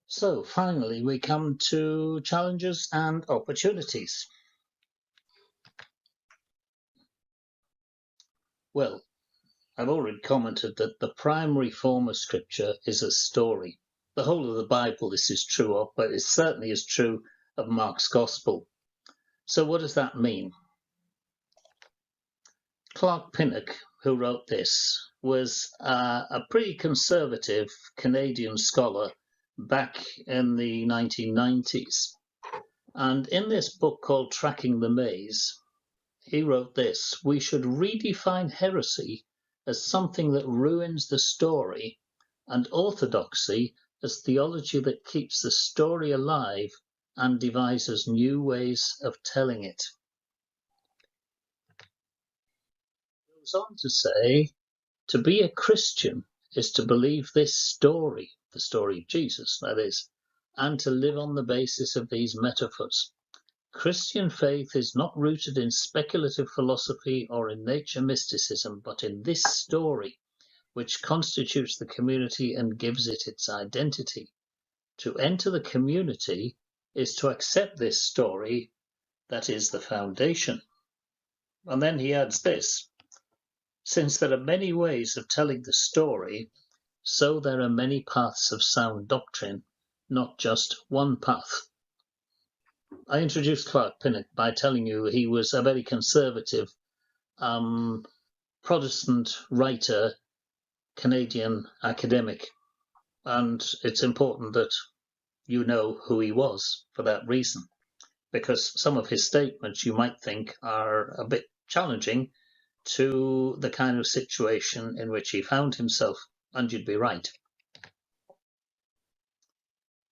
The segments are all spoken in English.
So finally, we come to challenges and opportunities. Well, I've already commented that the primary form of scripture is a story. The whole of the Bible this is true of, but it certainly is true of Mark's Gospel. So what does that mean? Clark Pinnock, who wrote this, was a pretty conservative Canadian scholar back in the 1990s. And in this book called Tracking the Maze, he wrote this: "We should redefine heresy as something that ruins the story, and orthodoxy as theology that keeps the story alive and devises new ways of telling it." He goes on to say, to be a Christian is to believe this story, the story of Jesus, that is, and to live on the basis of these metaphors. Christian faith is not rooted in speculative philosophy or in nature mysticism, but in this story, which constitutes the community and gives it its identity. To enter the community is to accept this story that is the foundation. And then he adds this: since there are many ways of telling the story, so there are many paths of sound doctrine, not just one path. I introduced Clark Pinnock by telling you he was a very conservative Protestant writer, Canadian academic, and it's important that you know who he was for that reason, because some of his statements you might think are a bit challenging to the kind of situation in which he found himself, and you'd be right.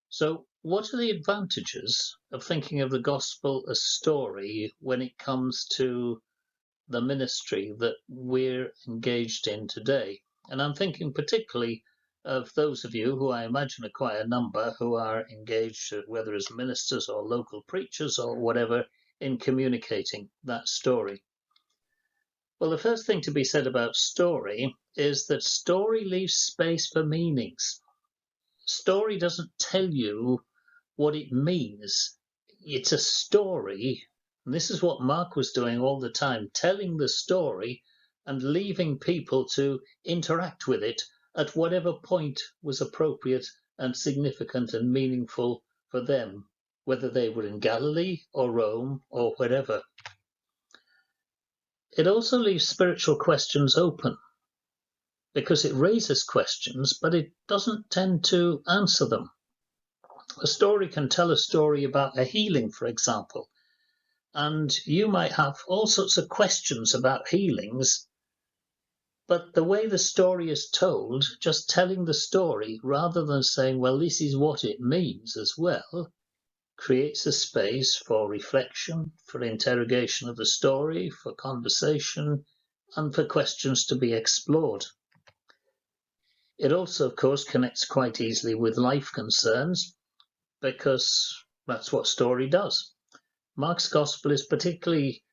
So what are the advantages of thinking of the gospel as story when it comes to the ministry that we're engaged in today? And I'm thinking particularly of those of you who I imagine are quite a number who are engaged, whether as ministers or local preachers or whatever, in communicating that story. Well, the first thing to be said about story is that story leaves space for meanings. Story doesn't tell you what it means. It's a story, and this is what Mark was doing all the time, telling the story and leaving people to interact with it at whatever point was appropriate and significant and meaningful for them, whether they were in Galilee or Rome or wherever. It also leaves spiritual questions open, because it raises questions, but it doesn't tend to answer them. A story can tell a story about a healing, for example, and you might have all sorts of questions about healings, but the way the story is told, just telling the story rather than saying, well, this is what it means as well, creates a space for reflection, for interrogation of the story, for conversation, and for questions to be explored. It also, of course, connects quite easily with life concerns, because that's what story does. Mark's Gospel is particularly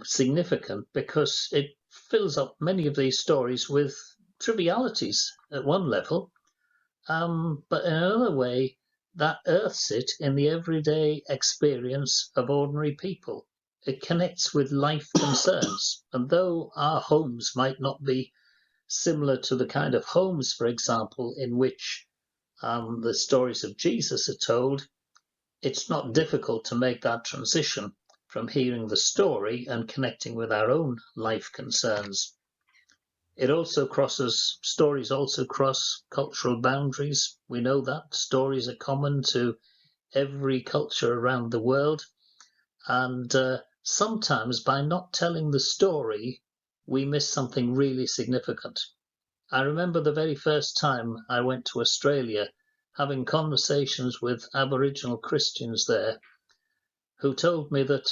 significant because it fills up many of these stories with trivialities at one level, but in another way, that earths it in the everyday experience of ordinary people. It connects with life concerns, and though our homes might not be similar to the kind of homes, for example, in which the stories of Jesus are told, it's not difficult to make that transition from hearing the story and connecting with our own life concerns. It also stories also cross cultural boundaries. We know that stories are common to every culture around the world, and sometimes by not telling the story, we miss something really significant. I remember the very first time I went to Australia, having conversations with Aboriginal Christians there, who told me that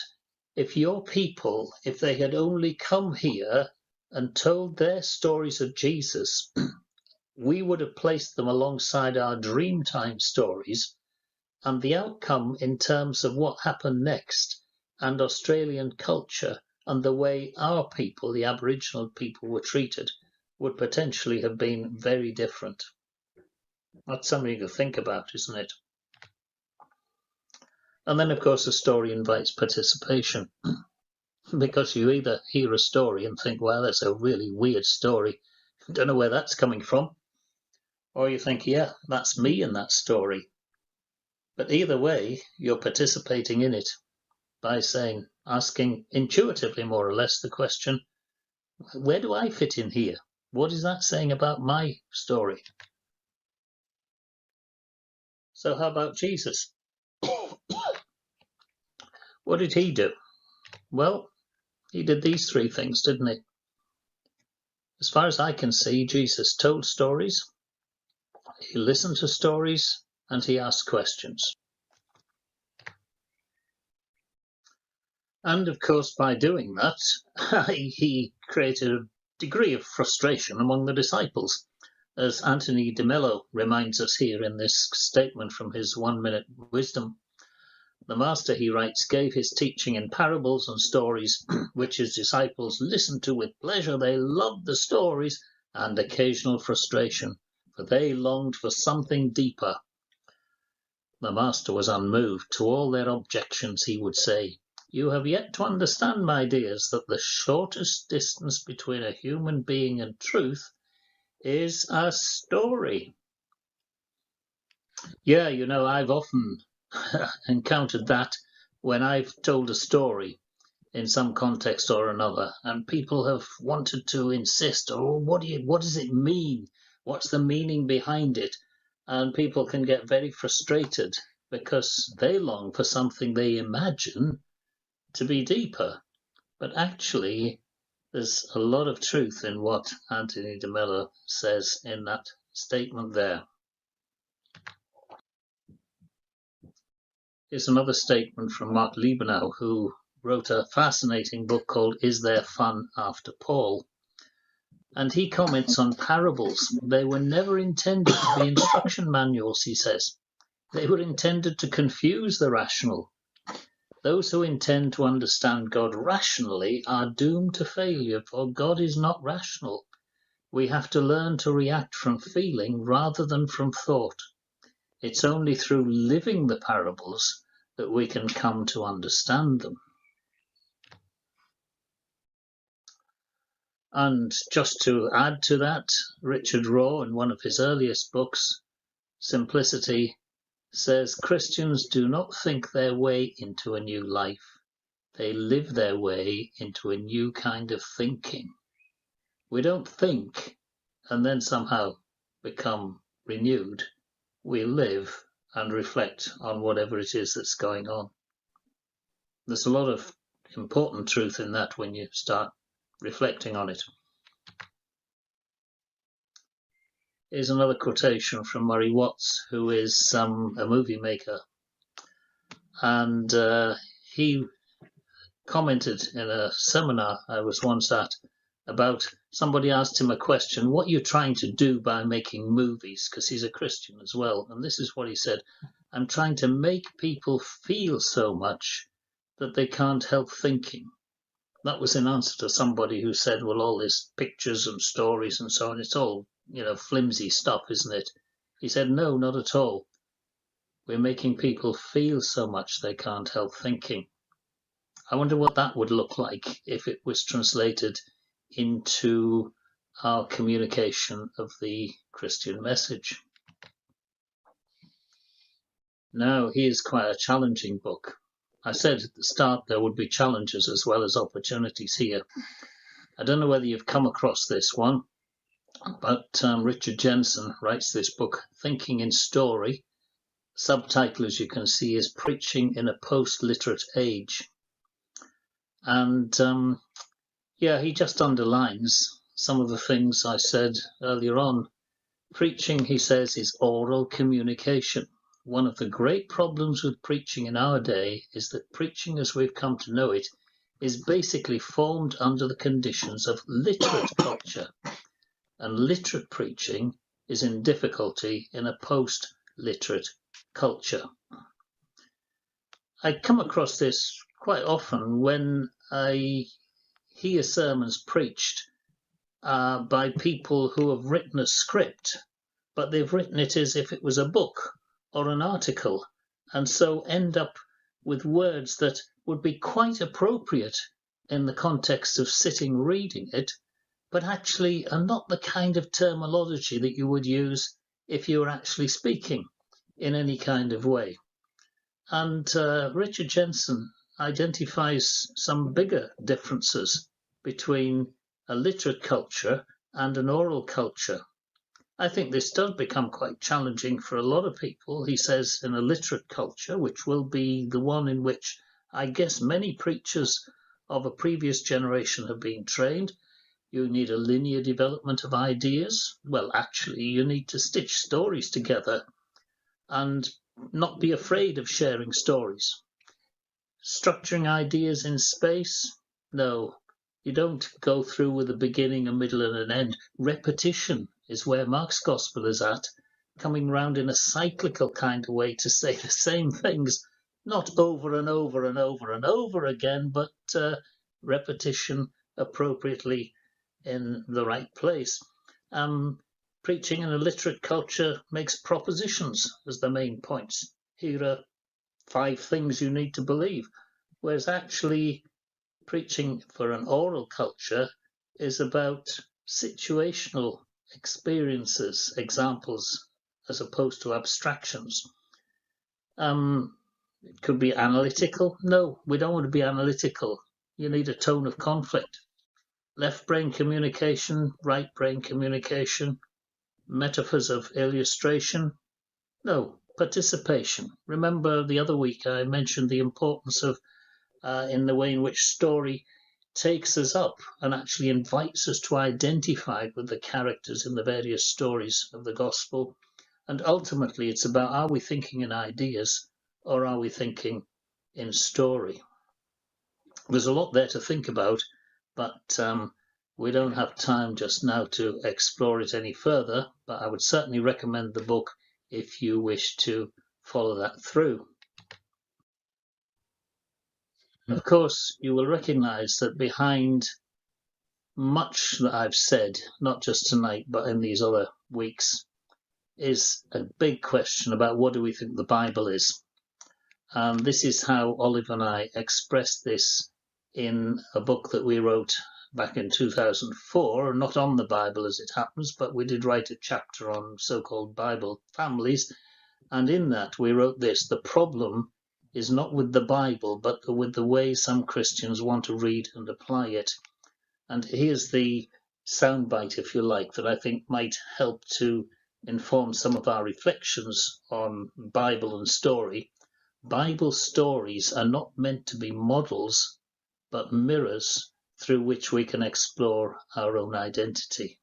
if your people, if they had only come here and told their stories of Jesus, we would have placed them alongside our Dreamtime stories, and the outcome in terms of what happened next and Australian culture and the way our people, the Aboriginal people, were treated would potentially have been very different. That's something to think about, isn't it? And then, of course, a story invites participation because you either hear a story and think, well, that's a really weird story, don't know where that's coming from, or you think, yeah, that's me in that story. But either way, you're participating in it by asking intuitively, more or less, the question, where do I fit in here? What is that saying about my story? So how about Jesus? What did he do? Well, he did these three things, didn't he? As far as I can see, Jesus told stories, he listened to stories, and he asked questions. And of course, by doing that, he created a degree of frustration among the disciples. As Anthony de Mello reminds us here in this statement from his 1 Minute Wisdom, the master, he writes, gave his teaching in parables and stories, which his disciples listened to with pleasure. They loved the stories and occasional frustration, for they longed for something deeper. The master was unmoved. To all their objections, he would say, you have yet to understand, my dears, that the shortest distance between a human being and truth is a story. Yeah, you know, I've often encountered that when I've told a story in some context or another, and people have wanted to insist, oh, what does it mean? What's the meaning behind it? And people can get very frustrated because they long for something they imagine to be deeper. But actually, there's a lot of truth in what Anthony de Mello says in that statement there. Here's another statement from Mark Liebenau, who wrote a fascinating book called Is There Fun After Paul? And he comments on parables. They were never intended to be instruction manuals, he says. They were intended to confuse the rational. Those who intend to understand God rationally are doomed to failure, for God is not rational. We have to learn to react from feeling rather than from thought. It's only through living the parables that we can come to understand them. And just to add to that, Richard Rohr, in one of his earliest books, Simplicity, says Christians do not think their way into a new life. They live their way into a new kind of thinking. We don't think and then somehow become renewed. We live and reflect on whatever it is that's going on. There's a lot of important truth in that when you start reflecting on it. Here's another quotation from Murray Watts, who is a movie maker. And he commented in a seminar I was once at about somebody asked him a question, what are you trying to do by making movies? Because he's a Christian as well. And this is what he said, I'm trying to make people feel so much that they can't help thinking. That was in answer to somebody who said, well, all this pictures and stories and so on, it's all, you know, flimsy stuff, isn't it? He said, no, not at all. We're making people feel so much they can't help thinking. I wonder what that would look like if it was translated into our communication of the Christian message. Now, here's quite a challenging book. I said at the start there would be challenges as well as opportunities here. I don't know whether you've come across this one, but Richard Jensen writes this book, Thinking in Story. Subtitle, as you can see, is Preaching in a Post-Literate Age. And yeah, he just underlines some of the things I said earlier on. Preaching, he says, is oral communication. One of the great problems with preaching in our day is that preaching as we've come to know it is basically formed under the conditions of literate culture. And literate preaching is in difficulty in a post-literate culture. I come across this quite often when I hear sermons preached by people who have written a script but they've written it as if it was a book or an article, and so end up with words that would be quite appropriate in the context of sitting reading it, but actually are not the kind of terminology that you would use if you were actually speaking in any kind of way. And Richard Jensen identifies some bigger differences between a literate culture and an oral culture. I think this does become quite challenging for a lot of people. He says in a literate culture, which will be the one in which I guess many preachers of a previous generation have been trained, you need a linear development of ideas. Well, actually, you need to stitch stories together and not be afraid of sharing stories. Structuring ideas in space? No, you don't go through with a beginning, a middle, and an end. Repetition is where Mark's gospel is at, coming round in a cyclical kind of way to say the same things, not over and over and over and over again, but repetition appropriately in the right place. Preaching in a literate culture makes propositions as the main points. Here are 5 things you need to believe, whereas actually preaching for an oral culture is about situational experiences, examples, as opposed to abstractions. It could be analytical. No, we don't want to be analytical. You need a tone of conflict. Left brain communication, right brain communication, metaphors of illustration. No, participation. Remember the other week I mentioned the importance of in the way in which story takes us up and actually invites us to identify with the characters in the various stories of the gospel. And ultimately, it's about, are we thinking in ideas or are we thinking in story? There's a lot there to think about, but we don't have time just now to explore it any further, but I would certainly recommend the book if you wish to follow that through. Of course, you will recognize that behind much that I've said, not just tonight, but in these other weeks, is a big question about what do we think the Bible is. And this is how Olive and I expressed this in a book that we wrote back in 2004, not on the Bible as it happens, but we did write a chapter on so-called Bible families. And in that we wrote this: the problem is not with the Bible, but with the way some Christians want to read and apply it. And here's the soundbite, if you like, that I think might help to inform some of our reflections on Bible and story. Bible stories are not meant to be models, but mirrors through which we can explore our own identity.